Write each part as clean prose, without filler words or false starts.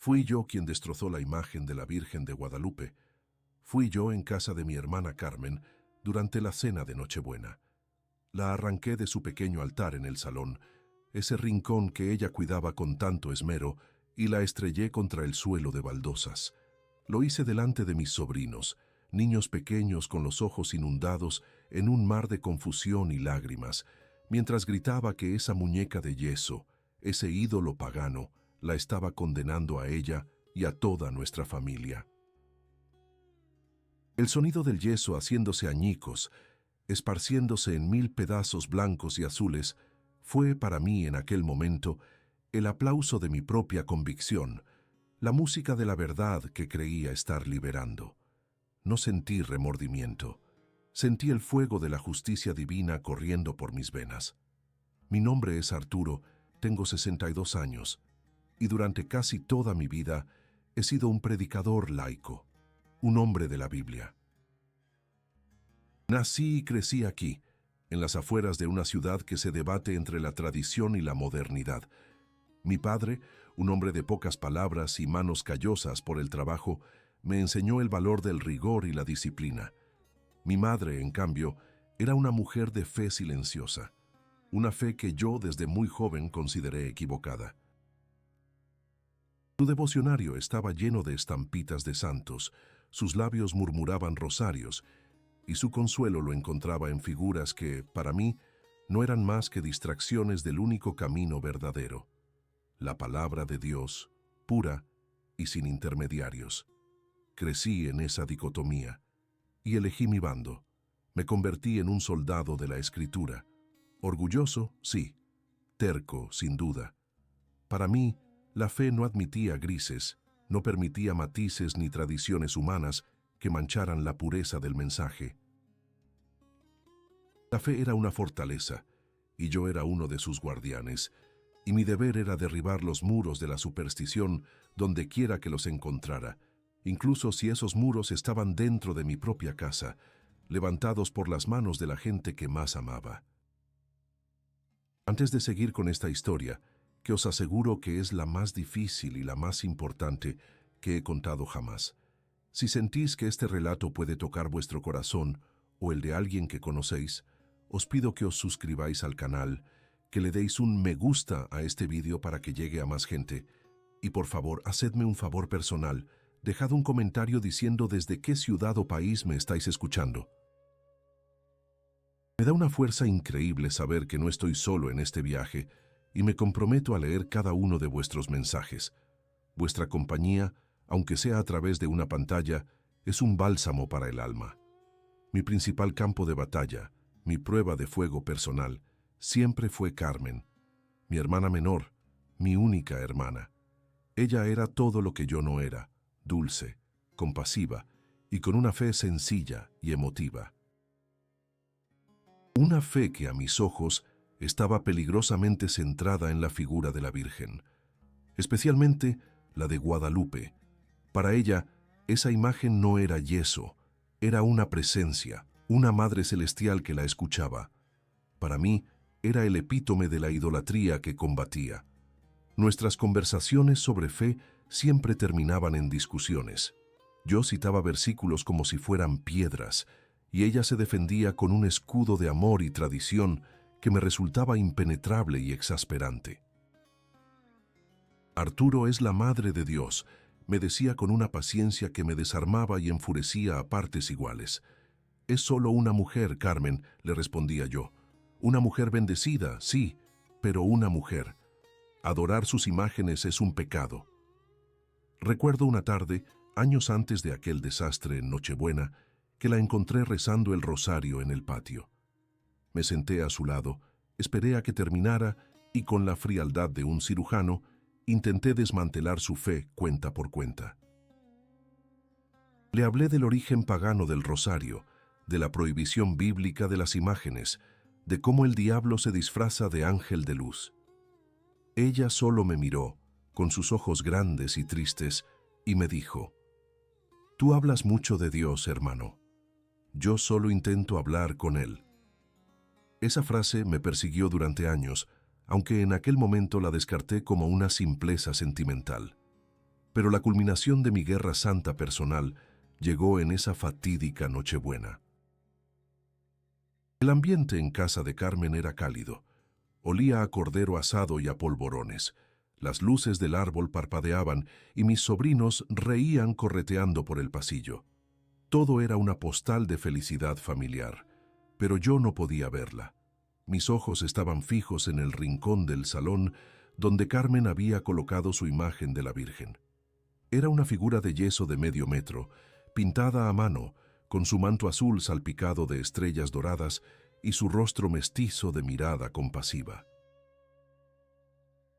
Fui yo quien destrozó la imagen de la Virgen de Guadalupe. Fui yo en casa de mi hermana Carmen durante la cena de Nochebuena. La arranqué de su pequeño altar en el salón, ese rincón que ella cuidaba con tanto esmero, y la estrellé contra el suelo de baldosas. Lo hice delante de mis sobrinos, niños pequeños con los ojos inundados en un mar de confusión y lágrimas, mientras gritaba que esa muñeca de yeso, ese ídolo pagano, la estaba condenando a ella y a toda nuestra familia. El sonido del yeso haciéndose añicos, esparciéndose en 1000 pedazos blancos y azules, fue para mí en aquel momento el aplauso de mi propia convicción, la música de la verdad que creía estar liberando. No sentí remordimiento, sentí el fuego de la justicia divina corriendo por mis venas. Mi nombre es Arturo, tengo 62 años, y durante casi toda mi vida he sido un predicador laico, un hombre de la Biblia. Nací y crecí aquí, en las afueras de una ciudad que se debate entre la tradición y la modernidad. Mi padre, un hombre de pocas palabras y manos callosas por el trabajo, me enseñó el valor del rigor y la disciplina. Mi madre, en cambio, era una mujer de fe silenciosa, una fe que yo desde muy joven consideré equivocada. Su devocionario estaba lleno de estampitas de santos, sus labios murmuraban rosarios, y su consuelo lo encontraba en figuras que, para mí, no eran más que distracciones del único camino verdadero, la palabra de Dios, pura y sin intermediarios. Crecí en esa dicotomía y elegí mi bando. Me convertí en un soldado de la Escritura. Orgulloso, sí. Terco, sin duda. Para mí, la fe no admitía grises, no permitía matices ni tradiciones humanas que mancharan la pureza del mensaje. La fe era una fortaleza, y yo era uno de sus guardianes, y mi deber era derribar los muros de la superstición donde quiera que los encontrara, incluso si esos muros estaban dentro de mi propia casa, levantados por las manos de la gente que más amaba. Antes de seguir con esta historia, que os aseguro que es la más difícil y la más importante que he contado jamás, si sentís que este relato puede tocar vuestro corazón o el de alguien que conocéis, os pido que os suscribáis al canal, que le deis un me gusta a este vídeo para que llegue a más gente, y por favor, hacedme un favor personal, dejad un comentario diciendo desde qué ciudad o país me estáis escuchando. Me da una fuerza increíble saber que no estoy solo en este viaje, y me comprometo a leer cada uno de vuestros mensajes. Vuestra compañía, aunque sea a través de una pantalla, es un bálsamo para el alma. Mi principal campo de batalla, mi prueba de fuego personal, siempre fue Carmen, mi hermana menor, mi única hermana. Ella era todo lo que yo no era, dulce, compasiva y con una fe sencilla y emotiva. Una fe que a mis ojos estaba peligrosamente centrada en la figura de la Virgen, especialmente la de Guadalupe. Para ella, esa imagen no era yeso, era una presencia, una madre celestial que la escuchaba. Para mí, era el epítome de la idolatría que combatía. Nuestras conversaciones sobre fe siempre terminaban en discusiones. Yo citaba versículos como si fueran piedras, y ella se defendía con un escudo de amor y tradición que me resultaba impenetrable y exasperante. Arturo es la madre de Dios, me decía con una paciencia que me desarmaba y enfurecía a partes iguales. Es solo una mujer, Carmen, le respondía yo. Una mujer bendecida, sí, pero una mujer. Adorar sus imágenes es un pecado. Recuerdo una tarde, años antes de aquel desastre en Nochebuena, que la encontré rezando el rosario en el patio. Me senté a su lado, esperé a que terminara y con la frialdad de un cirujano, intenté desmantelar su fe cuenta por cuenta. Le hablé del origen pagano del rosario, de la prohibición bíblica de las imágenes, de cómo el diablo se disfraza de ángel de luz. Ella solo me miró, con sus ojos grandes y tristes, y me dijo: «Tú hablas mucho de Dios, hermano. Yo solo intento hablar con Él». Esa frase me persiguió durante años, aunque en aquel momento la descarté como una simpleza sentimental. Pero la culminación de mi guerra santa personal llegó en esa fatídica Nochebuena. El ambiente en casa de Carmen era cálido. Olía a cordero asado y a polvorones. Las luces del árbol parpadeaban y mis sobrinos reían correteando por el pasillo. Todo era una postal de felicidad familiar, pero yo no podía verla. Mis ojos estaban fijos en el rincón del salón donde Carmen había colocado su imagen de la Virgen. Era una figura de yeso de medio metro, pintada a mano, con su manto azul salpicado de estrellas doradas y su rostro mestizo de mirada compasiva.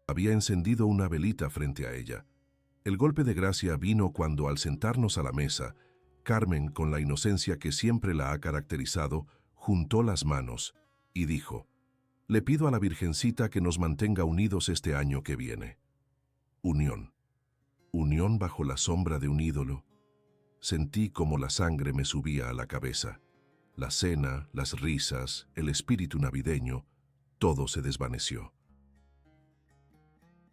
Había encendido una velita frente a ella. El golpe de gracia vino cuando, al sentarnos a la mesa, Carmen, con la inocencia que siempre la ha caracterizado, juntó las manos y dijo: «Le pido a la Virgencita que nos mantenga unidos este año que viene». Unión. Unión bajo la sombra de un ídolo. Sentí como la sangre me subía a la cabeza. La cena, las risas, el espíritu navideño, todo se desvaneció.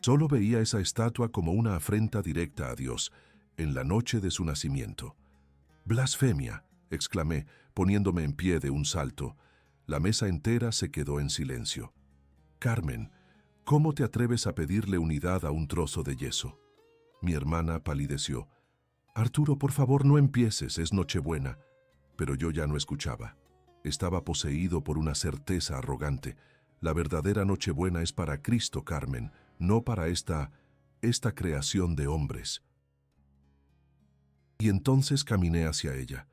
Solo veía esa estatua como una afrenta directa a Dios, en la noche de su nacimiento. «¡Blasfemia!», exclamé, poniéndome en pie de un salto. La mesa entera se quedó en silencio. «Carmen, ¿cómo te atreves a pedirle unidad a un trozo de yeso?». Mi hermana palideció. «Arturo, por favor, no empieces, es Nochebuena». Pero yo ya no escuchaba. Estaba poseído por una certeza arrogante. La verdadera Nochebuena es para Cristo, Carmen, no para esta creación de hombres. Y entonces caminé hacia ella.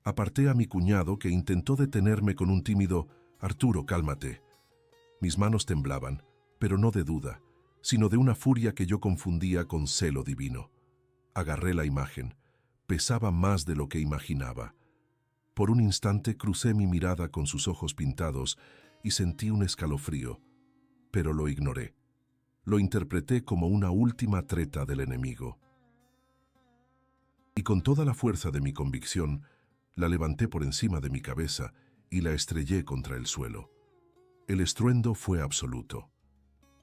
Aparté a mi cuñado, que intentó detenerme con un tímido «Arturo, cálmate». Mis manos temblaban, pero no de duda, sino de una furia que yo confundía con celo divino. Agarré la imagen. Pesaba más de lo que imaginaba. Por un instante crucé mi mirada con sus ojos pintados y sentí un escalofrío, pero lo ignoré. Lo interpreté como una última treta del enemigo. Y con toda la fuerza de mi convicción, la levanté por encima de mi cabeza y la estrellé contra el suelo. El estruendo fue absoluto.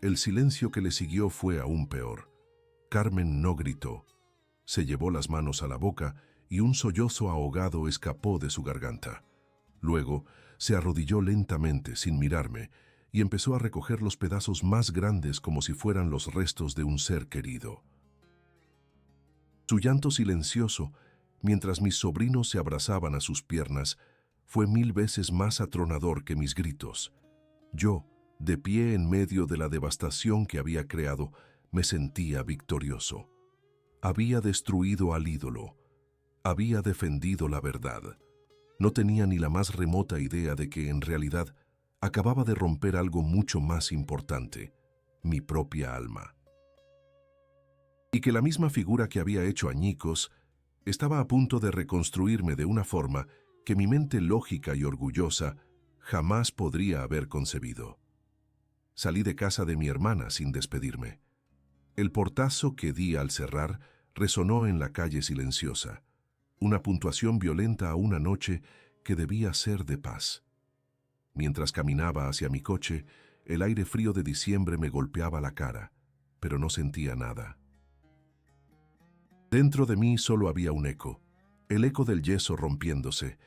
El silencio que le siguió fue aún peor. Carmen no gritó. Se llevó las manos a la boca y un sollozo ahogado escapó de su garganta. Luego se arrodilló lentamente, sin mirarme, y empezó a recoger los pedazos más grandes como si fueran los restos de un ser querido. Su llanto silencioso, mientras mis sobrinos se abrazaban a sus piernas, fue 1000 veces más atronador que mis gritos. Yo, de pie en medio de la devastación que había creado, me sentía victorioso. Había destruido al ídolo. Había defendido la verdad. No tenía ni la más remota idea de que, en realidad, acababa de romper algo mucho más importante: mi propia alma. Y que la misma figura que había hecho añicos estaba a punto de reconstruirme de una forma que mi mente lógica y orgullosa jamás podría haber concebido. Salí de casa de mi hermana sin despedirme. El portazo que di al cerrar resonó en la calle silenciosa, una puntuación violenta a una noche que debía ser de paz. Mientras caminaba hacia mi coche, el aire frío de diciembre me golpeaba la cara, pero no sentía nada. Dentro de mí solo había un eco, el eco del yeso rompiéndose,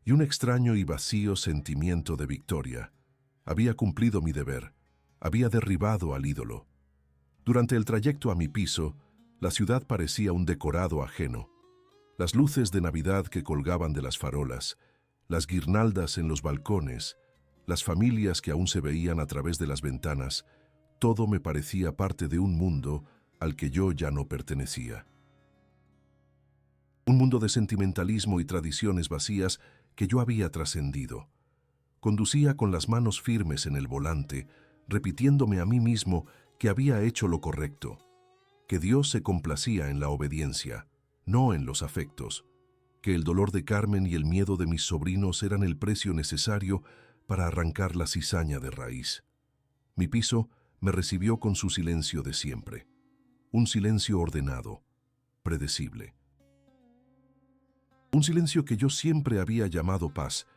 y un extraño y vacío sentimiento de victoria. Había cumplido mi deber, había derribado al ídolo. Durante el trayecto a mi piso, la ciudad parecía un decorado ajeno. Las luces de Navidad que colgaban de las farolas, las guirnaldas en los balcones, las familias que aún se veían a través de las ventanas, todo me parecía parte de un mundo al que yo ya no pertenecía. Un mundo de sentimentalismo y tradiciones vacías que yo había trascendido. Conducía con las manos firmes en el volante, repitiéndome a mí mismo que había hecho lo correcto, que Dios se complacía en la obediencia, no en los afectos, que el dolor de Carmen y el miedo de mis sobrinos eran el precio necesario para arrancar la cizaña de raíz. Mi piso me recibió con su silencio de siempre, un silencio ordenado, predecible. Un silencio que yo siempre había llamado paz,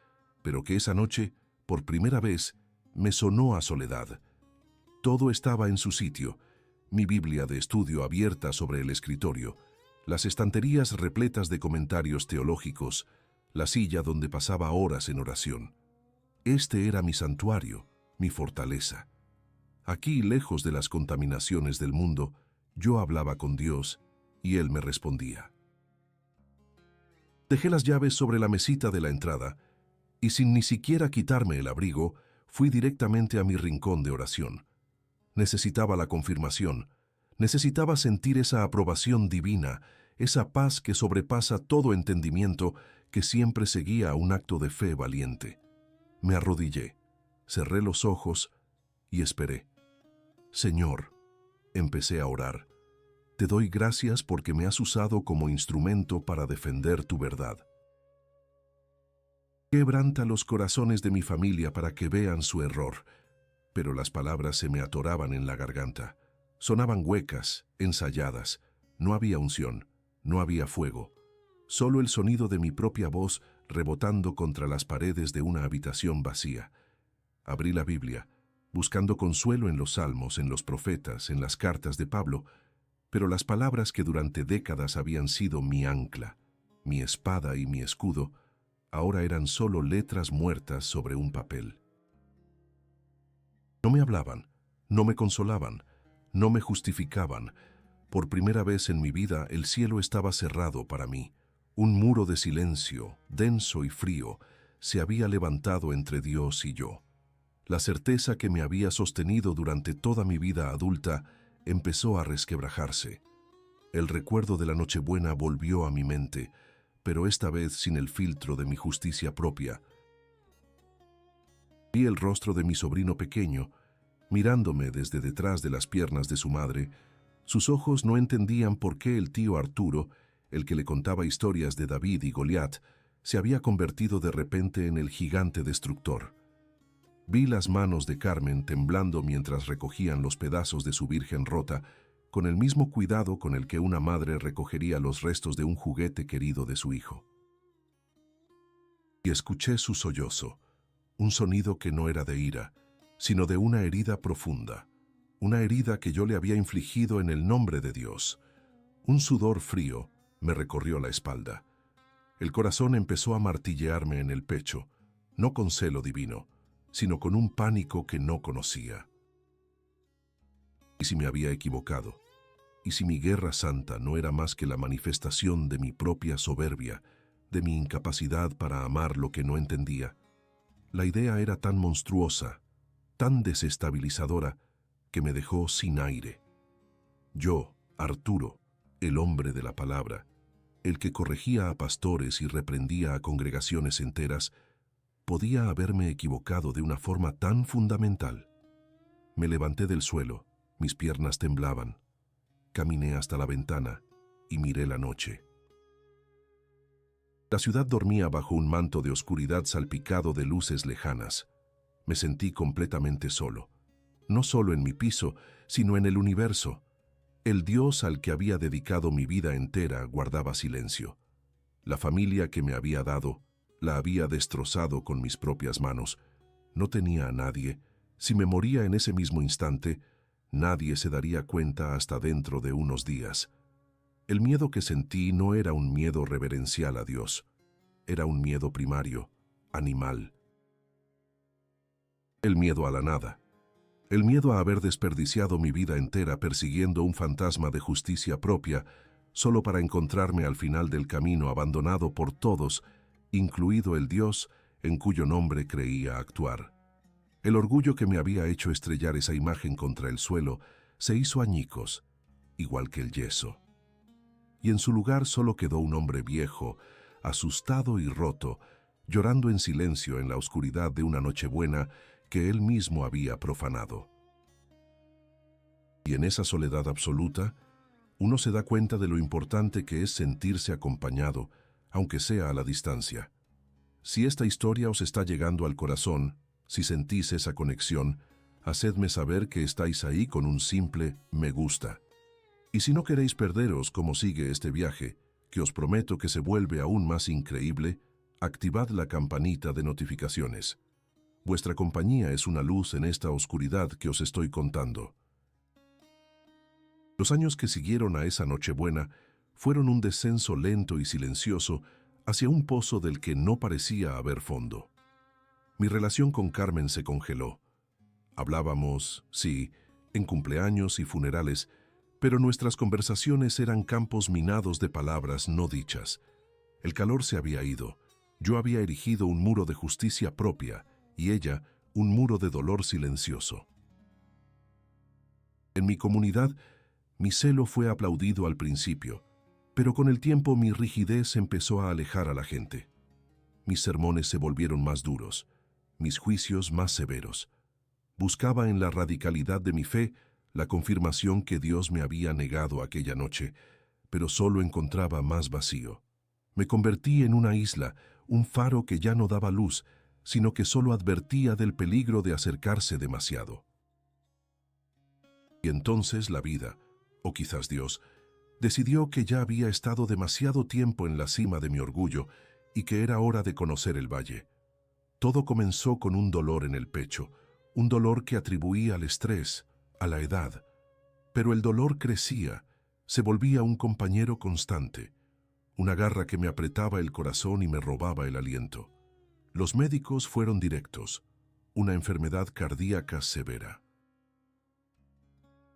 pero que esa noche, por primera vez, me sonó a soledad. Todo estaba en su sitio, mi Biblia de estudio abierta sobre el escritorio, las estanterías repletas de comentarios teológicos, la silla donde pasaba horas en oración. Este era mi santuario, mi fortaleza. Aquí, lejos de las contaminaciones del mundo, yo hablaba con Dios y Él me respondía. Dejé las llaves sobre la mesita de la entrada y sin ni siquiera quitarme el abrigo, fui directamente a mi rincón de oración. Necesitaba la confirmación, necesitaba sentir esa aprobación divina, esa paz que sobrepasa todo entendimiento que siempre seguía a un acto de fe valiente. Me arrodillé, cerré los ojos y esperé. Señor, empecé a orar. Te doy gracias porque me has usado como instrumento para defender tu verdad. Quebranta los corazones de mi familia para que vean su error. Pero las palabras se me atoraban en la garganta. Sonaban huecas, ensayadas. No había unción, no había fuego. Solo el sonido de mi propia voz rebotando contra las paredes de una habitación vacía. Abrí la Biblia, buscando consuelo en los salmos, en los profetas, en las cartas de Pablo, pero las palabras que durante décadas habían sido mi ancla, mi espada y mi escudo, ahora eran solo letras muertas sobre un papel. No me hablaban, no me consolaban, no me justificaban. Por primera vez en mi vida el cielo estaba cerrado para mí. Un muro de silencio, denso y frío, se había levantado entre Dios y yo. La certeza que me había sostenido durante toda mi vida adulta empezó a resquebrajarse. El recuerdo de la Nochebuena volvió a mi mente, pero esta vez sin el filtro de mi justicia propia. Vi el rostro de mi sobrino pequeño, mirándome desde detrás de las piernas de su madre. Sus ojos no entendían por qué el tío Arturo, el que le contaba historias de David y Goliat, se había convertido de repente en el gigante destructor. Vi las manos de Carmen temblando mientras recogían los pedazos de su virgen rota, con el mismo cuidado con el que una madre recogería los restos de un juguete querido de su hijo. Y escuché su sollozo, un sonido que no era de ira, sino de una herida profunda, una herida que yo le había infligido en el nombre de Dios. Un sudor frío me recorrió la espalda. El corazón empezó a martillearme en el pecho, no con celo divino, sino con un pánico que no conocía. ¿Y si me había equivocado? ¿Y si mi guerra santa no era más que la manifestación de mi propia soberbia, de mi incapacidad para amar lo que no entendía? La idea era tan monstruosa, tan desestabilizadora, que me dejó sin aire. Yo, Arturo, el hombre de la palabra, el que corregía a pastores y reprendía a congregaciones enteras, podía haberme equivocado de una forma tan fundamental. Me levanté del suelo, mis piernas temblaban. Caminé hasta la ventana y miré la noche. La ciudad dormía bajo un manto de oscuridad salpicado de luces lejanas. Me sentí completamente solo. No solo en mi piso, sino en el universo. El Dios al que había dedicado mi vida entera guardaba silencio. La familia que me había dado, la había destrozado con mis propias manos. No tenía a nadie. Si me moría en ese mismo instante, nadie se daría cuenta hasta dentro de unos días. El miedo que sentí no era un miedo reverencial a Dios. Era un miedo primario, animal. El miedo a la nada. El miedo a haber desperdiciado mi vida entera persiguiendo un fantasma de justicia propia, solo para encontrarme al final del camino abandonado por todos, incluido el Dios en cuyo nombre creía actuar. El orgullo que me había hecho estrellar esa imagen contra el suelo se hizo añicos, igual que el yeso. Y en su lugar solo quedó un hombre viejo, asustado y roto, llorando en silencio en la oscuridad de una Nochebuena que él mismo había profanado. Y en esa soledad absoluta, uno se da cuenta de lo importante que es sentirse acompañado, aunque sea a la distancia. Si esta historia os está llegando al corazón, si sentís esa conexión, hacedme saber que estáis ahí con un simple me gusta. Y si no queréis perderos cómo sigue este viaje, que os prometo que se vuelve aún más increíble, activad la campanita de notificaciones. Vuestra compañía es una luz en esta oscuridad que os estoy contando. Los años que siguieron a esa Nochebuena fueron un descenso lento y silencioso hacia un pozo del que no parecía haber fondo. Mi relación con Carmen se congeló. Hablábamos, sí, en cumpleaños y funerales, pero nuestras conversaciones eran campos minados de palabras no dichas. El calor se había ido. Yo había erigido un muro de justicia propia y ella un muro de dolor silencioso. En mi comunidad, mi celo fue aplaudido al principio, pero con el tiempo mi rigidez empezó a alejar a la gente. Mis sermones se volvieron más duros, mis juicios más severos. Buscaba en la radicalidad de mi fe la confirmación que Dios me había negado aquella noche, pero solo encontraba más vacío. Me convertí en una isla, un faro que ya no daba luz, sino que solo advertía del peligro de acercarse demasiado. Y entonces la vida, o quizás Dios, decidió que ya había estado demasiado tiempo en la cima de mi orgullo y que era hora de conocer el valle. Todo comenzó con un dolor en el pecho, un dolor que atribuía al estrés, a la edad. Pero el dolor crecía, se volvía un compañero constante, una garra que me apretaba el corazón y me robaba el aliento. Los médicos fueron directos, una enfermedad cardíaca severa.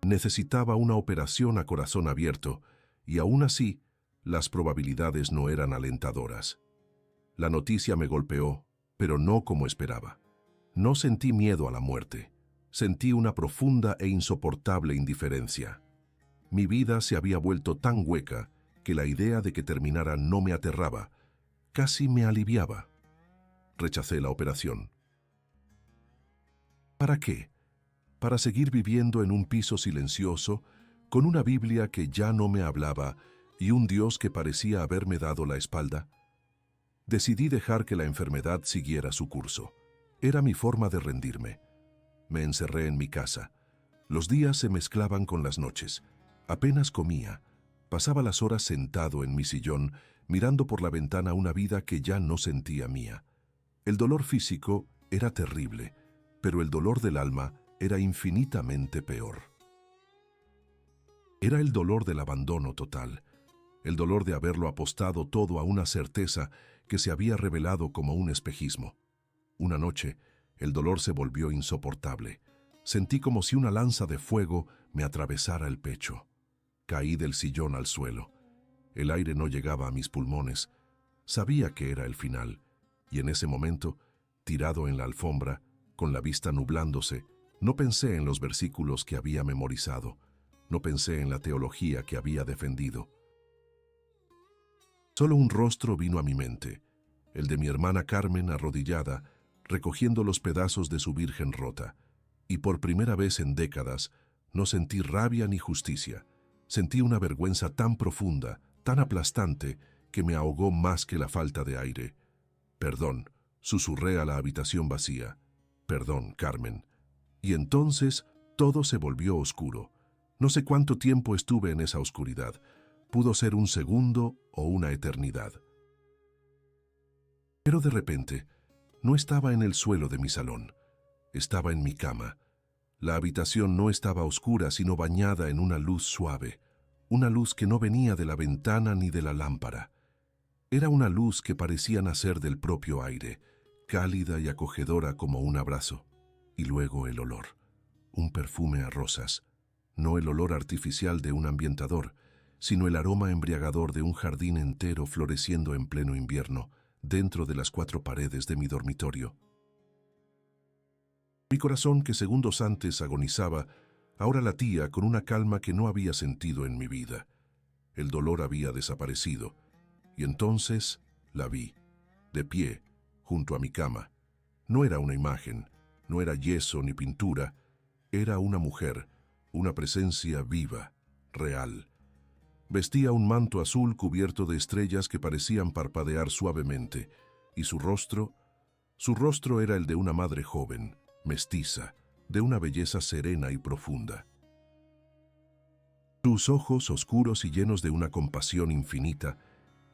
Necesitaba una operación a corazón abierto, y aún así, las probabilidades no eran alentadoras. La noticia me golpeó, pero no como esperaba. No sentí miedo a la muerte, sentí una profunda e insoportable indiferencia. Mi vida se había vuelto tan hueca que la idea de que terminara no me aterraba, casi me aliviaba. Rechacé la operación. ¿Para qué? Para seguir viviendo en un piso silencioso, con una Biblia que ya no me hablaba y un Dios que parecía haberme dado la espalda. Decidí dejar que la enfermedad siguiera su curso. Era mi forma de rendirme. Me encerré en mi casa. Los días se mezclaban con las noches. Apenas comía. Pasaba las horas sentado en mi sillón, mirando por la ventana una vida que ya no sentía mía. El dolor físico era terrible, pero el dolor del alma era infinitamente peor. Era el dolor del abandono total, el dolor de haberlo apostado todo a una certeza que se había revelado como un espejismo. Una noche, el dolor se volvió insoportable. Sentí como si una lanza de fuego me atravesara el pecho. Caí del sillón al suelo. El aire no llegaba a mis pulmones. Sabía que era el final, y en ese momento, tirado en la alfombra, con la vista nublándose, no pensé en los versículos que había memorizado, no pensé en la teología que había defendido. Solo un rostro vino a mi mente, el de mi hermana Carmen arrodillada, recogiendo los pedazos de su virgen rota, y por primera vez en décadas no sentí rabia ni justicia. Sentí una vergüenza tan profunda, tan aplastante, que me ahogó más que la falta de aire. «Perdón», susurré a la habitación vacía. «Perdón, Carmen». Y entonces todo se volvió oscuro. No sé cuánto tiempo estuve en esa oscuridad. Pudo ser un segundo o una eternidad. Pero de repente, no estaba en el suelo de mi salón. Estaba en mi cama. La habitación no estaba oscura, sino bañada en una luz suave. Una luz que no venía de la ventana ni de la lámpara. Era una luz que parecía nacer del propio aire, cálida y acogedora como un abrazo. Y luego el olor. Un perfume a rosas. No el olor artificial de un ambientador, sino el aroma embriagador de un jardín entero floreciendo en pleno invierno, dentro de las 4 paredes de mi dormitorio. Mi corazón, que segundos antes agonizaba, ahora latía con una calma que no había sentido en mi vida. El dolor había desaparecido, y entonces la vi, de pie, junto a mi cama. No era una imagen, no era yeso ni pintura, era una mujer, una presencia viva, real. Vestía un manto azul cubierto de estrellas que parecían parpadear suavemente, y su rostro era el de una madre joven, mestiza, de una belleza serena y profunda. Sus ojos, oscuros y llenos de una compasión infinita,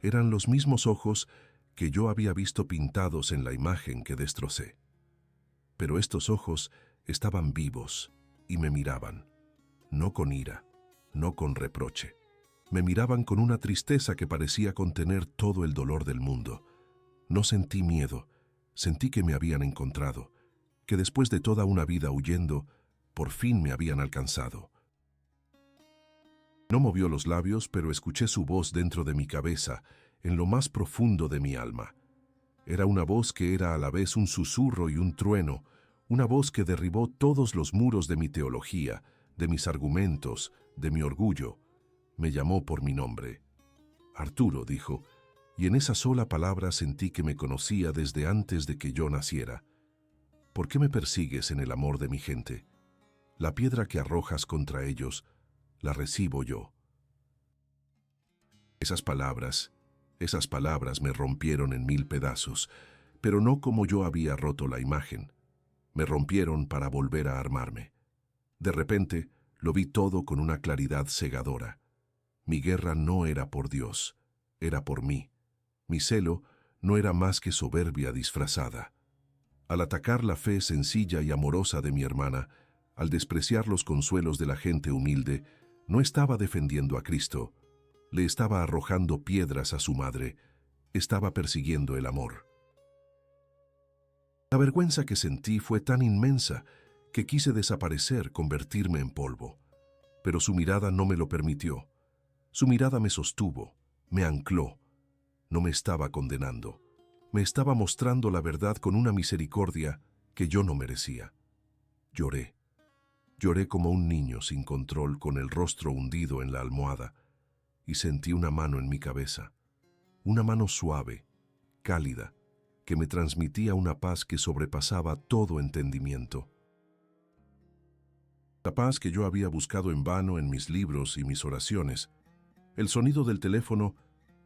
eran los mismos ojos que yo había visto pintados en la imagen que destrocé. Pero estos ojos estaban vivos y me miraban, no con ira, no con reproche. Me miraban con una tristeza que parecía contener todo el dolor del mundo. No sentí miedo, sentí que me habían encontrado, que después de toda una vida huyendo, por fin me habían alcanzado. No movió los labios, pero escuché su voz dentro de mi cabeza, en lo más profundo de mi alma. Era una voz que era a la vez un susurro y un trueno, una voz que derribó todos los muros de mi teología, de mis argumentos, de mi orgullo. Me llamó por mi nombre. Arturo, dijo, y en esa sola palabra sentí que me conocía desde antes de que yo naciera. ¿Por qué me persigues en el amor de mi gente? La piedra que arrojas contra ellos, la recibo yo. Esas palabras me rompieron en 1000 pedazos, pero no como yo había roto la imagen. Me rompieron para volver a armarme. De repente, lo vi todo con una claridad cegadora. Mi guerra no era por Dios, era por mí. Mi celo no era más que soberbia disfrazada. Al atacar la fe sencilla y amorosa de mi hermana, al despreciar los consuelos de la gente humilde, no estaba defendiendo a Cristo, le estaba arrojando piedras a su madre, estaba persiguiendo el amor. La vergüenza que sentí fue tan inmensa que quise desaparecer, convertirme en polvo. Pero su mirada no me lo permitió. Su mirada me sostuvo, me ancló. No me estaba condenando. Me estaba mostrando la verdad con una misericordia que yo no merecía. Lloré. Lloré como un niño sin control, con el rostro hundido en la almohada, y sentí una mano en mi cabeza. Una mano suave, cálida, que me transmitía una paz que sobrepasaba todo entendimiento. La paz que yo había buscado en vano en mis libros y mis oraciones. El sonido del teléfono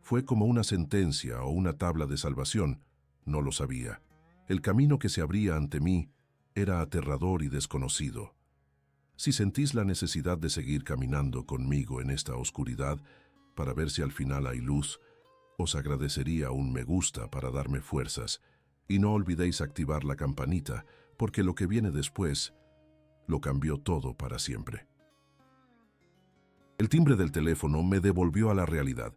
fue como una sentencia o una tabla de salvación. No lo sabía. El camino que se abría ante mí era aterrador y desconocido. Si sentís la necesidad de seguir caminando conmigo en esta oscuridad para ver si al final hay luz, os agradecería un me gusta para darme fuerzas, y no olvidéis activar la campanita, porque lo que viene después lo cambió todo para siempre. El timbre del teléfono me devolvió a la realidad,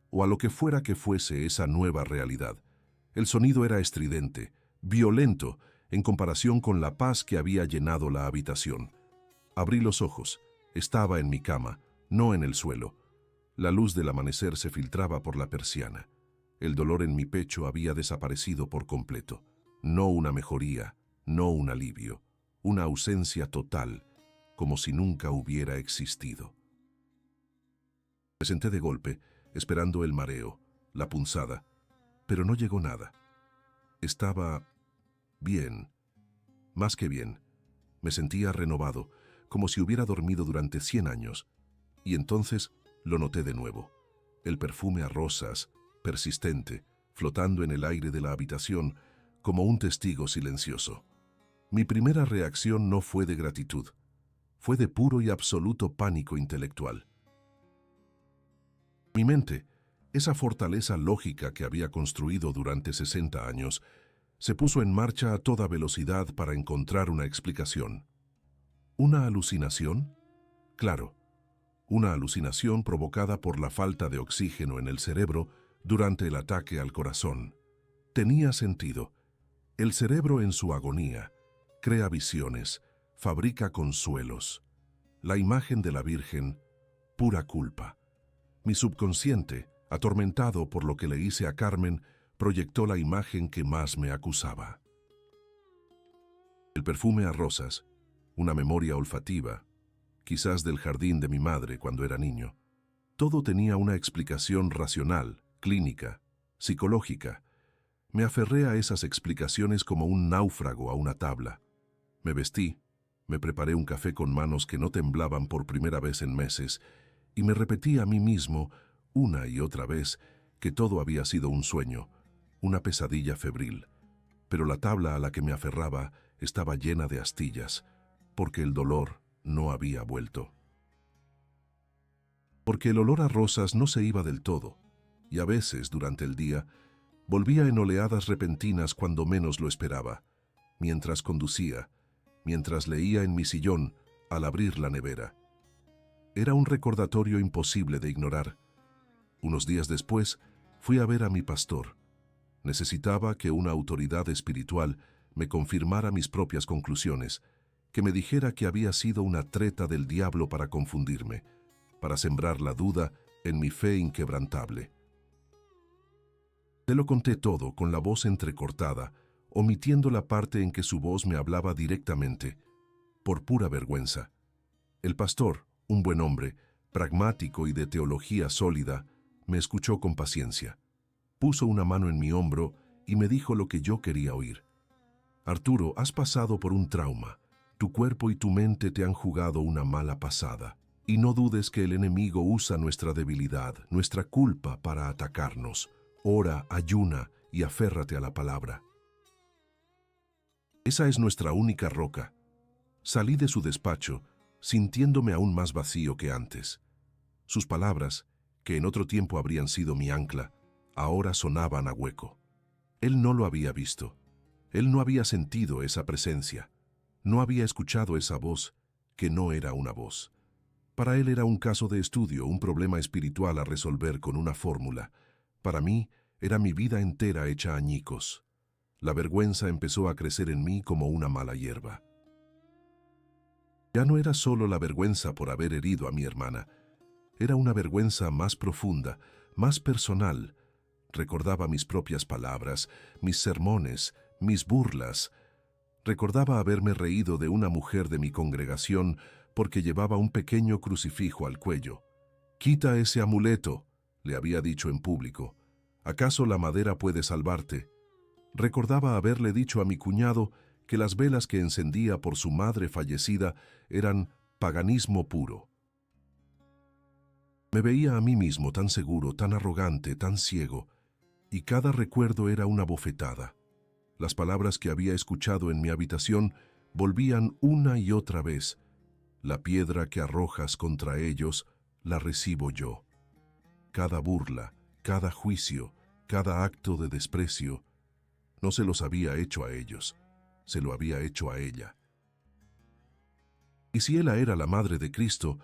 o a lo que fuera que fuese esa nueva realidad. El sonido era estridente, violento, en comparación con la paz que había llenado la habitación. Abrí los ojos. Estaba en mi cama, no en el suelo. La luz del amanecer se filtraba por la persiana. El dolor en mi pecho había desaparecido por completo. No una mejoría, no un alivio, una ausencia total, como si nunca hubiera existido. Me senté de golpe, esperando el mareo, la punzada, pero no llegó nada. Estaba bien, más que bien. Me sentía renovado, como si hubiera dormido durante 100 años, y entonces lo noté de nuevo. El perfume a rosas, persistente, flotando en el aire de la habitación, como un testigo silencioso. Mi primera reacción no fue de gratitud, fue de puro y absoluto pánico intelectual. Mi mente, esa fortaleza lógica que había construido durante 60 años, se puso en marcha a toda velocidad para encontrar una explicación. ¿Una alucinación? Claro, una alucinación provocada por la falta de oxígeno en el cerebro durante el ataque al corazón. Tenía sentido. El cerebro en su agonía crea visiones, fabrica consuelos. La imagen de la Virgen, pura culpa. Mi subconsciente, atormentado por lo que le hice a Carmen, proyectó la imagen que más me acusaba. El perfume a rosas, una memoria olfativa, quizás del jardín de mi madre cuando era niño. Todo tenía una explicación racional, clínica, psicológica. Me aferré a esas explicaciones como un náufrago a una tabla. Me vestí, me preparé un café con manos que no temblaban por primera vez en meses, y me repetí a mí mismo, una y otra vez, que todo había sido un sueño, una pesadilla febril. Pero la tabla a la que me aferraba estaba llena de astillas, porque el dolor no había vuelto. Porque el olor a rosas no se iba del todo, y a veces, durante el día, volvía en oleadas repentinas cuando menos lo esperaba, mientras conducía, mientras leía en mi sillón al abrir la nevera. Era un recordatorio imposible de ignorar. Unos días después, fui a ver a mi pastor. Necesitaba que una autoridad espiritual me confirmara mis propias conclusiones, que me dijera que había sido una treta del diablo para confundirme, para sembrar la duda en mi fe inquebrantable. Te lo conté todo con la voz entrecortada, omitiendo la parte en que su voz me hablaba directamente, por pura vergüenza. El pastor, un buen hombre, pragmático y de teología sólida, me escuchó con paciencia. Puso una mano en mi hombro y me dijo lo que yo quería oír. Arturo, has pasado por un trauma. Tu cuerpo y tu mente te han jugado una mala pasada. Y no dudes que el enemigo usa nuestra debilidad, nuestra culpa para atacarnos. Ora, ayuna y aférrate a la palabra. Esa es nuestra única roca. Salí de su despacho, sintiéndome aún más vacío que antes. Sus palabras, que en otro tiempo habrían sido mi ancla, ahora sonaban a hueco. Él no lo había visto. Él no había sentido esa presencia. No había escuchado esa voz, que no era una voz. Para él era un caso de estudio, un problema espiritual a resolver con una fórmula. Para mí, era mi vida entera hecha añicos. La vergüenza empezó a crecer en mí como una mala hierba. Ya no era solo la vergüenza por haber herido a mi hermana. Era una vergüenza más profunda, más personal. Recordaba mis propias palabras, mis sermones, mis burlas. Recordaba haberme reído de una mujer de mi congregación porque llevaba un pequeño crucifijo al cuello. «Quita ese amuleto», le había dicho en público. «¿Acaso la madera puede salvarte?» Recordaba haberle dicho a mi cuñado que las velas que encendía por su madre fallecida eran paganismo puro. Me veía a mí mismo tan seguro, tan arrogante, tan ciego, y cada recuerdo era una bofetada. Las palabras que había escuchado en mi habitación volvían una y otra vez. La piedra que arrojas contra ellos, la recibo yo. Cada burla, cada juicio, cada acto de desprecio, no se los había hecho a ellos, se lo había hecho a ella. Y si ella era la madre de Cristo,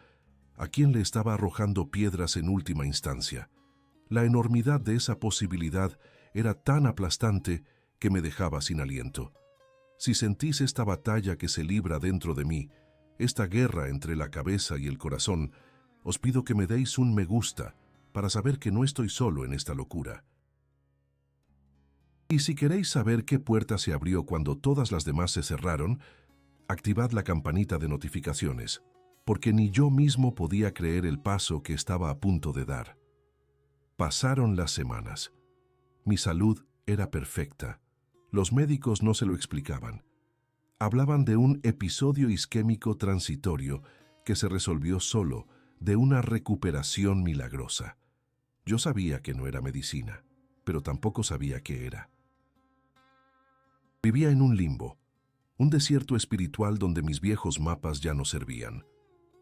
¿a quién le estaba arrojando piedras en última instancia? La enormidad de esa posibilidad era tan aplastante que me dejaba sin aliento. Si sentís esta batalla que se libra dentro de mí, esta guerra entre la cabeza y el corazón, os pido que me deis un me gusta para saber que no estoy solo en esta locura. Y si queréis saber qué puerta se abrió cuando todas las demás se cerraron, activad la campanita de notificaciones, porque ni yo mismo podía creer el paso que estaba a punto de dar. Pasaron las semanas. Mi salud era perfecta. Los médicos no se lo explicaban. Hablaban de un episodio isquémico transitorio que se resolvió solo, de una recuperación milagrosa. Yo sabía que no era medicina, pero tampoco sabía qué era. Vivía en un limbo, un desierto espiritual donde mis viejos mapas ya no servían.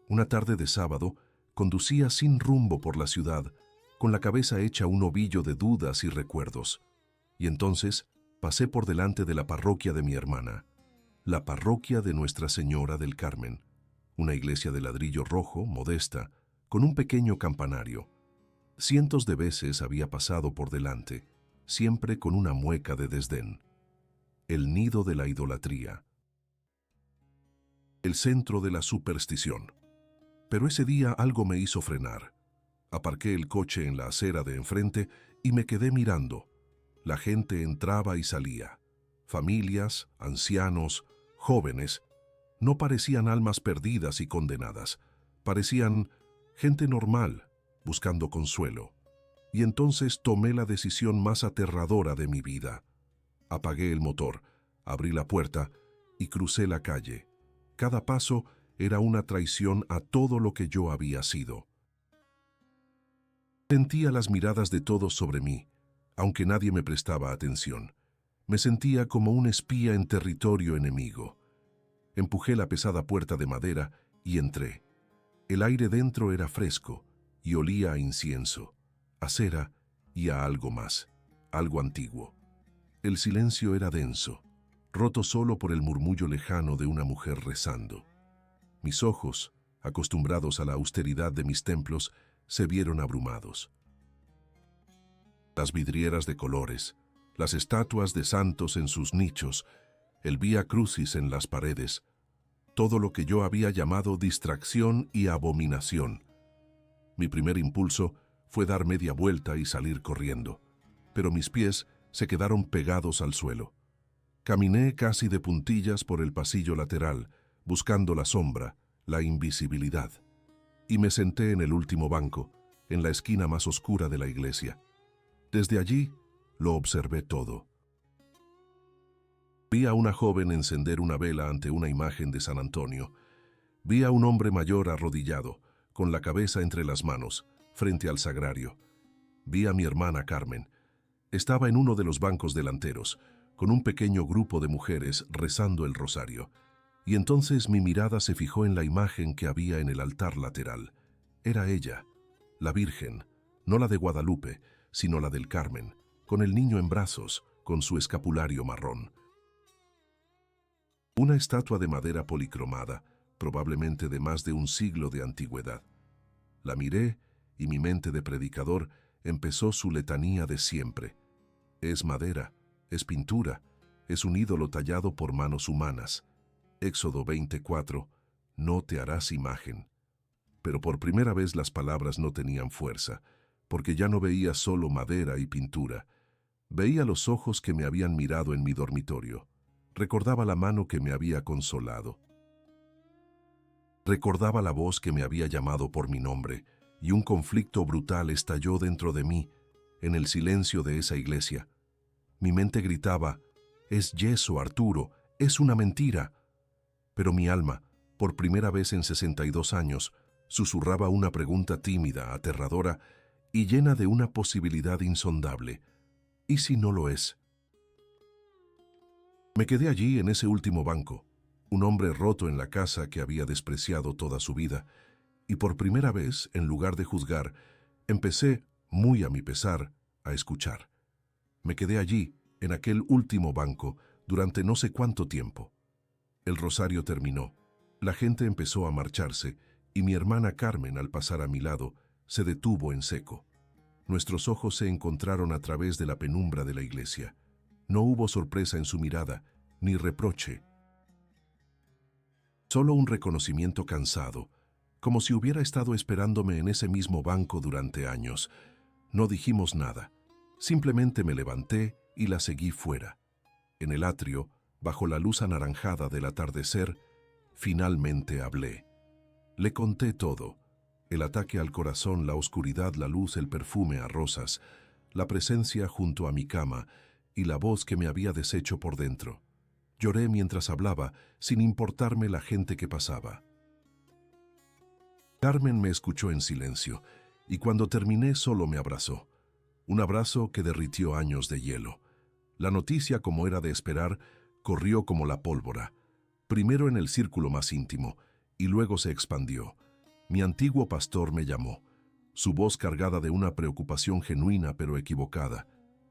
Una tarde de sábado, conducía sin rumbo por la ciudad, con la cabeza hecha un ovillo de dudas y recuerdos. Y entonces pasé por delante de la parroquia de mi hermana, la parroquia de Nuestra Señora del Carmen, una iglesia de ladrillo rojo, modesta, con un pequeño campanario. Cientos de veces había pasado por delante, siempre con una mueca de desdén. El nido de la idolatría. El centro de la superstición. Pero ese día algo me hizo frenar. Aparqué el coche en la acera de enfrente y me quedé mirando. La gente entraba y salía. Familias, ancianos, jóvenes. No parecían almas perdidas y condenadas. Parecían gente normal, buscando consuelo. Y entonces tomé la decisión más aterradora de mi vida. Apagué el motor, abrí la puerta y crucé la calle. Cada paso era una traición a todo lo que yo había sido. Sentía las miradas de todos sobre mí, aunque nadie me prestaba atención. Me sentía como un espía en territorio enemigo. Empujé la pesada puerta de madera y entré. El aire dentro era fresco y olía a incienso, a cera y a algo más, algo antiguo. El silencio era denso, roto solo por el murmullo lejano de una mujer rezando. Mis ojos, acostumbrados a la austeridad de mis templos, se vieron abrumados. Las vidrieras de colores, las estatuas de santos en sus nichos, el Vía Crucis en las paredes, todo lo que yo había llamado distracción y abominación. Mi primer impulso fue dar media vuelta y salir corriendo, pero mis pies se quedaron pegados al suelo. Caminé casi de puntillas por el pasillo lateral, buscando la sombra, la invisibilidad, y me senté en el último banco, en la esquina más oscura de la iglesia. Desde allí lo observé todo. Vi a una joven encender una vela ante una imagen de San Antonio. Vi a un hombre mayor arrodillado, con la cabeza entre las manos, frente al sagrario. Vi a mi hermana Carmen. Estaba en uno de los bancos delanteros, con un pequeño grupo de mujeres rezando el rosario. Y entonces mi mirada se fijó en la imagen que había en el altar lateral. Era ella, la Virgen, no la de Guadalupe, sino la del Carmen, con el niño en brazos, con su escapulario marrón. Una estatua de madera policromada, probablemente de más de un siglo de antigüedad. La miré y mi mente de predicador empezó su letanía de siempre. Es madera, es pintura, es un ídolo tallado por manos humanas. Éxodo 24, no te harás imagen. Pero por primera vez las palabras no tenían fuerza, porque ya no veía solo madera y pintura. Veía los ojos que me habían mirado en mi dormitorio. Recordaba la mano que me había consolado. Recordaba la voz que me había llamado por mi nombre, y un conflicto brutal estalló dentro de mí, en el silencio de esa iglesia. Mi mente gritaba, «Es yeso, Arturo, es una mentira». Pero mi alma, por primera vez en 62 años, susurraba una pregunta tímida, aterradora y llena de una posibilidad insondable. ¿Y si no lo es? Me quedé allí en ese último banco, un hombre roto en la casa que había despreciado toda su vida, y por primera vez, en lugar de juzgar, empecé, muy a mi pesar, a escuchar. Me quedé allí, en aquel último banco, durante no sé cuánto tiempo. El rosario terminó, la gente empezó a marcharse, y mi hermana Carmen, al pasar a mi lado, se detuvo en seco. Nuestros ojos se encontraron a través de la penumbra de la iglesia. No hubo sorpresa en su mirada, ni reproche. Solo un reconocimiento cansado, como si hubiera estado esperándome en ese mismo banco durante años. No dijimos nada. Simplemente me levanté y la seguí fuera. En el atrio, bajo la luz anaranjada del atardecer, finalmente hablé. Le conté todo. El ataque al corazón, la oscuridad, la luz, el perfume a rosas, la presencia junto a mi cama y la voz que me había deshecho por dentro. Lloré mientras hablaba, sin importarme la gente que pasaba. Carmen me escuchó en silencio, y cuando terminé solo me abrazó. Un abrazo que derritió años de hielo. La noticia, como era de esperar, corrió como la pólvora, primero en el círculo más íntimo, y luego se expandió. Mi antiguo pastor me llamó, su voz cargada de una preocupación genuina pero equivocada.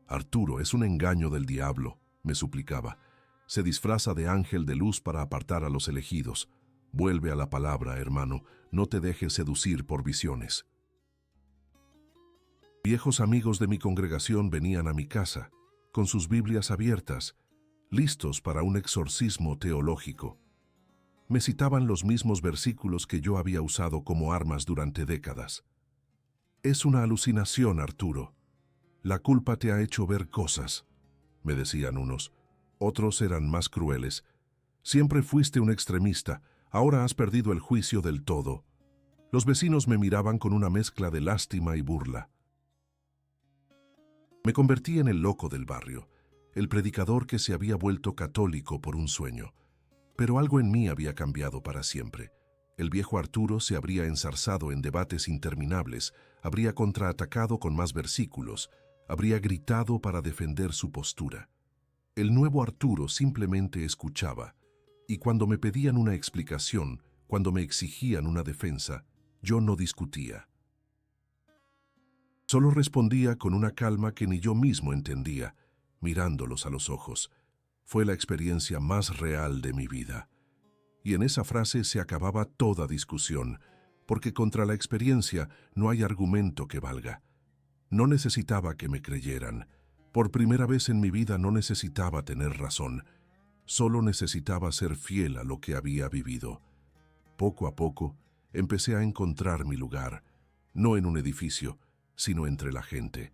«Arturo, es un engaño del diablo», me suplicaba. «Se disfraza de ángel de luz para apartar a los elegidos. Vuelve a la palabra, hermano, no te dejes seducir por visiones». Viejos amigos de mi congregación venían a mi casa, con sus Biblias abiertas, listos para un exorcismo teológico. Me citaban los mismos versículos que yo había usado como armas durante décadas. «Es una alucinación, Arturo. La culpa te ha hecho ver cosas», me decían unos. Otros eran más crueles. «Siempre fuiste un extremista, ahora has perdido el juicio del todo». Los vecinos me miraban con una mezcla de lástima y burla. Me convertí en el loco del barrio, el predicador que se había vuelto católico por un sueño. Pero algo en mí había cambiado para siempre. El viejo Arturo se habría enzarzado en debates interminables, habría contraatacado con más versículos, habría gritado para defender su postura. El nuevo Arturo simplemente escuchaba, y cuando me pedían una explicación, cuando me exigían una defensa, yo no discutía. Solo respondía con una calma que ni yo mismo entendía, mirándolos a los ojos. Fue la experiencia más real de mi vida. Y en esa frase se acababa toda discusión. porque contra la experiencia no hay argumento que valga. No necesitaba que me creyeran. Por primera vez en mi vida no necesitaba tener razón. Solo necesitaba ser fiel a lo que había vivido. Poco a poco, empecé a encontrar mi lugar, no en un edificio, sino entre la gente.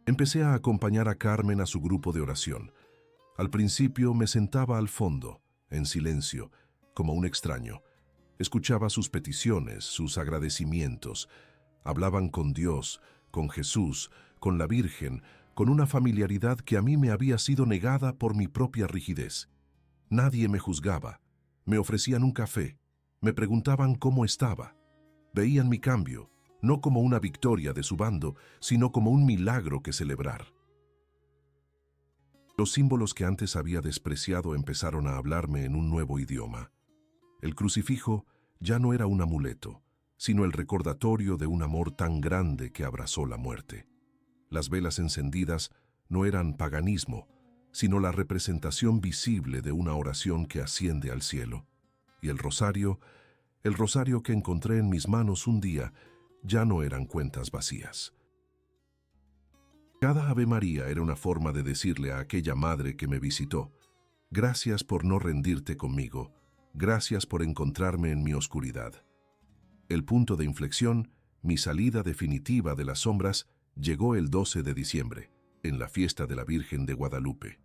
Empecé a acompañar a Carmen a su grupo de oración. Al principio me sentaba al fondo, en silencio, como un extraño. Escuchaba sus peticiones, sus agradecimientos. Hablaban con Dios, con Jesús, con la Virgen, con una familiaridad que a mí me había sido negada por mi propia rigidez. Nadie me juzgaba. Me ofrecían un café. Me preguntaban cómo estaba. Veían mi cambio, no como una victoria de su bando, sino como un milagro que celebrar. Los símbolos que antes había despreciado empezaron a hablarme en un nuevo idioma. El crucifijo ya no era un amuleto, sino el recordatorio de un amor tan grande que abrazó la muerte. Las velas encendidas no eran paganismo, sino la representación visible de una oración que asciende al cielo. Y el rosario que encontré en mis manos un día, ya no eran cuentas vacías. Cada Ave María era una forma de decirle a aquella madre que me visitó: gracias por no rendirte conmigo, gracias por encontrarme en mi oscuridad. El punto de inflexión, mi salida definitiva de las sombras, llegó el 12 de diciembre, en la fiesta de la Virgen de Guadalupe.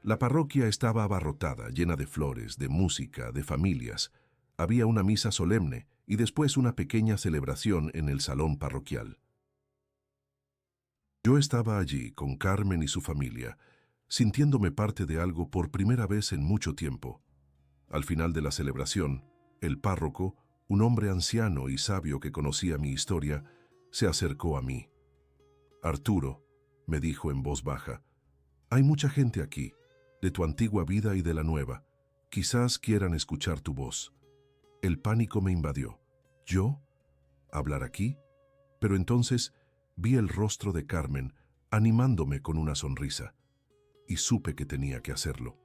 La parroquia estaba abarrotada, llena de flores, de música, de familias. Había una misa solemne y después una pequeña celebración en el salón parroquial. Yo estaba allí con Carmen y su familia, sintiéndome parte de algo por primera vez en mucho tiempo. Al final de la celebración, el párroco, un hombre anciano y sabio que conocía mi historia, se acercó a mí. «Arturo», me dijo en voz baja, «hay mucha gente aquí, de tu antigua vida y de la nueva. Quizás quieran escuchar tu voz». El pánico me invadió. ¿Yo? ¿Hablar aquí? Pero entonces vi el rostro de Carmen animándome con una sonrisa, y supe que tenía que hacerlo.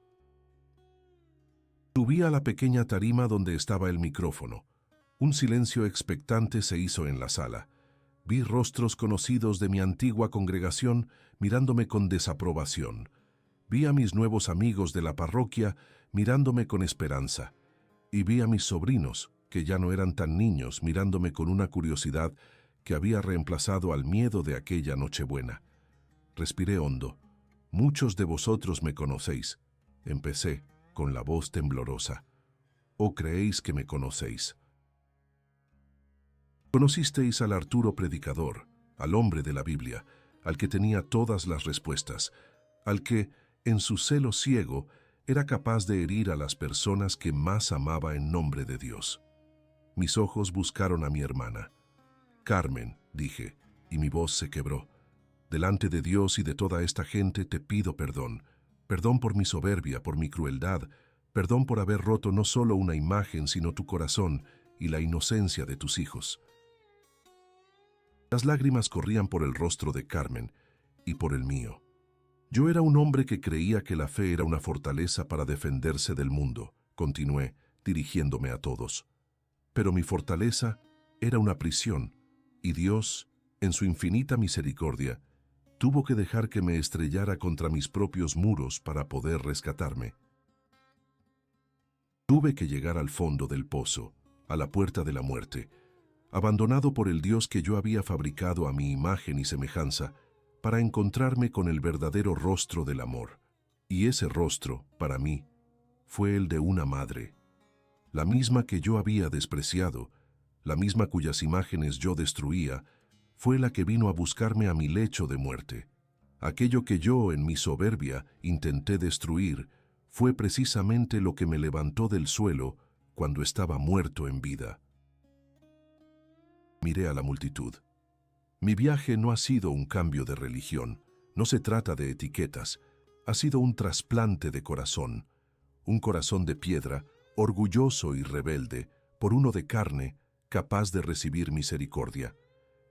Subí a la pequeña tarima donde estaba el micrófono. Un silencio expectante se hizo en la sala. Vi rostros conocidos de mi antigua congregación mirándome con desaprobación. Vi a mis nuevos amigos de la parroquia mirándome con esperanza. Y vi a mis sobrinos, que ya no eran tan niños, mirándome con una curiosidad que había reemplazado al miedo de aquella Nochebuena. Respiré hondo. Muchos de vosotros me conocéis. Empecé, con la voz temblorosa. ¿O creéis que me conocéis? Conocisteis al Arturo predicador, al hombre de la Biblia, al que tenía todas las respuestas, al que, en su celo ciego, era capaz de herir a las personas que más amaba en nombre de Dios. Mis ojos buscaron a mi hermana. «Carmen», dije, y mi voz se quebró. «Delante de Dios y de toda esta gente te pido perdón. Perdón por mi soberbia, por mi crueldad. Perdón por haber roto no solo una imagen, sino tu corazón y la inocencia de tus hijos». Las lágrimas corrían por el rostro de Carmen y por el mío. Yo era un hombre que creía que la fe era una fortaleza para defenderse del mundo, continué, dirigiéndome a todos. Pero mi fortaleza era una prisión, y Dios, en su infinita misericordia, tuvo que dejar que me estrellara contra mis propios muros para poder rescatarme. Tuve que llegar al fondo del pozo, a la puerta de la muerte, abandonado por el Dios que yo había fabricado a mi imagen y semejanza, para encontrarme con el verdadero rostro del amor. Y ese rostro, para mí, fue el de una madre, la misma que yo había despreciado, la misma cuyas imágenes yo destruía, fue la que vino a buscarme a mi lecho de muerte. Aquello que yo, en mi soberbia, intenté destruir, fue precisamente lo que me levantó del suelo cuando estaba muerto en vida. Miré a la multitud. Mi viaje no ha sido un cambio de religión, no se trata de etiquetas, ha sido un trasplante de corazón, un corazón de piedra, orgulloso y rebelde, por uno de carne, capaz de recibir misericordia.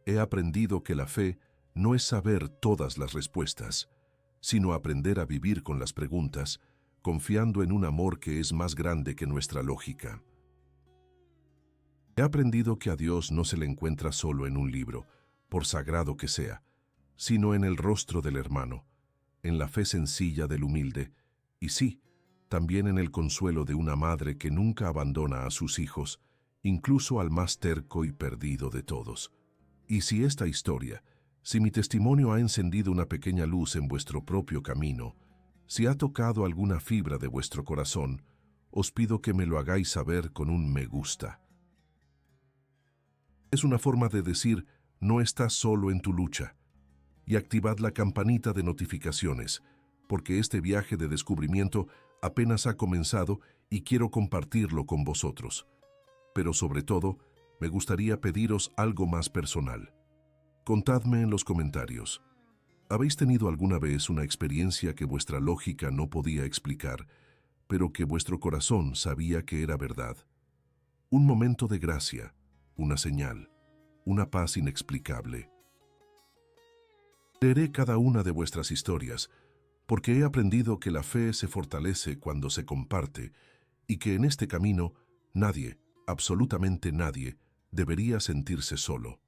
He aprendido que la fe no es saber todas las respuestas, sino aprender a vivir con las preguntas, confiando en un amor que es más grande que nuestra lógica. He aprendido que a Dios no se le encuentra solo en un libro, por sagrado que sea, sino en el rostro del hermano, en la fe sencilla del humilde, y sí, también en el consuelo de una madre que nunca abandona a sus hijos, incluso al más terco y perdido de todos. Y si esta historia, si mi testimonio ha encendido una pequeña luz en vuestro propio camino, si ha tocado alguna fibra de vuestro corazón, os pido que me lo hagáis saber con un me gusta. Es una forma de decir, no estás solo en tu lucha. Y activad la campanita de notificaciones, porque este viaje de descubrimiento apenas ha comenzado y quiero compartirlo con vosotros. Pero sobre todo, me gustaría pediros algo más personal. Contadme en los comentarios. ¿Habéis tenido alguna vez una experiencia que vuestra lógica no podía explicar, pero que vuestro corazón sabía que era verdad? Un momento de gracia, una señal, una paz inexplicable. Leeré cada una de vuestras historias, porque he aprendido que la fe se fortalece cuando se comparte y que en este camino nadie, absolutamente nadie, debería sentirse solo.